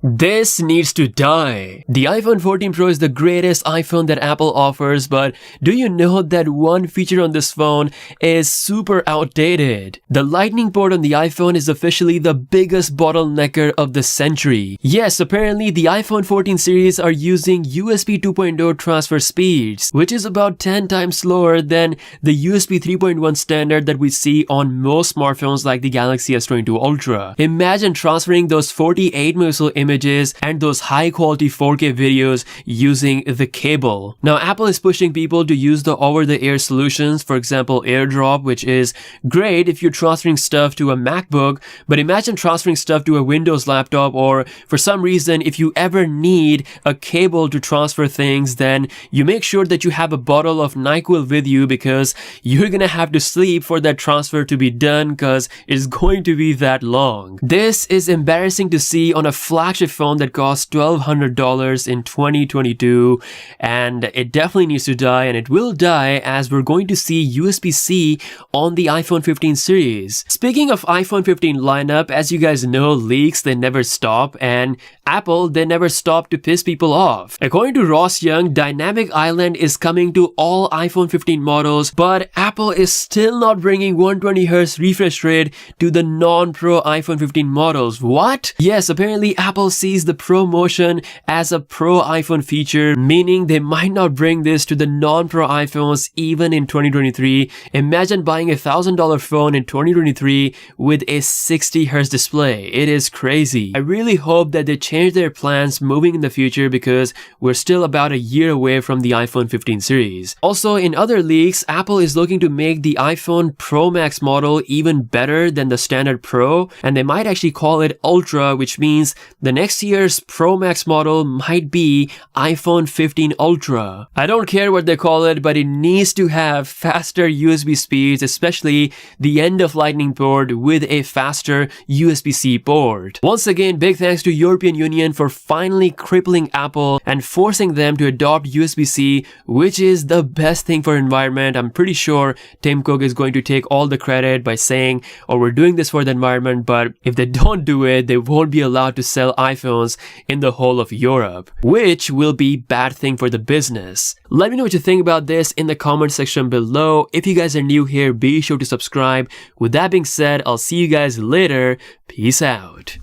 This needs to die. The iPhone 14 Pro is the greatest iPhone that Apple offers, but do you know that one feature on this phone is super outdated? The lightning port on the iPhone is officially the biggest bottlenecker of the century. Yes, apparently the iPhone 14 series are using USB 2.0 transfer speeds, which is about 10 times slower than the USB 3.1 standard that we see on most smartphones like the Galaxy S22 Ultra. Imagine transferring those 48 megapixel images and those high quality 4K videos using the cable. Now Apple is pushing people to use the over-the-air solutions, for example AirDrop, which is great if you're transferring stuff to a MacBook, but imagine transferring stuff to a Windows laptop, or for some reason if you ever need a cable to transfer things, then you make sure that you have a bottle of NyQuil with you because you're gonna have to sleep for that transfer to be done because it's going to be that long. This is embarrassing to see on a flagship phone that costs $1,200 in 2022, and it definitely needs to die, and it will die as we're going to see USB-C on the iPhone 15 series. Speaking of iPhone 15 lineup, as you guys know, leaks, they never stop, and Apple, they never stop to piss people off. According to Ross Young, Dynamic Island is coming to all iPhone 15 models, but Apple is still not bringing 120Hz refresh rate to the non-Pro iPhone 15 models. What? Yes, apparently Apple sees the Pro Motion as a Pro iPhone feature, meaning they might not bring this to the non-Pro iPhones even in 2023. Imagine buying a $1,000 phone in 2023 with a 60Hz display. It is crazy. I really hope that they change their plans moving in the future because we're still about a year away from the iPhone 15 series. Also, in other leaks, Apple is looking to make the iPhone Pro Max model even better than the standard Pro, and they might actually call it Ultra, which means the next year's Pro Max model might be iPhone 15 Ultra. I don't care what they call it, but it needs to have faster USB speeds, especially the end of Lightning port with a faster USB-C port. Once again, big thanks to European Union for finally crippling Apple and forcing them to adopt USB-C, which is the best thing for environment. I'm pretty sure Tim Cook is going to take all the credit by saying, oh, we're doing this for the environment, but if they don't do it, they won't be allowed to sell iPhones in the whole of Europe, which will be bad thing for the business. Let me know what you think about this in the comment section below. If you guys are new here, be sure to subscribe. With that being said, I'll see you guys later. Peace out.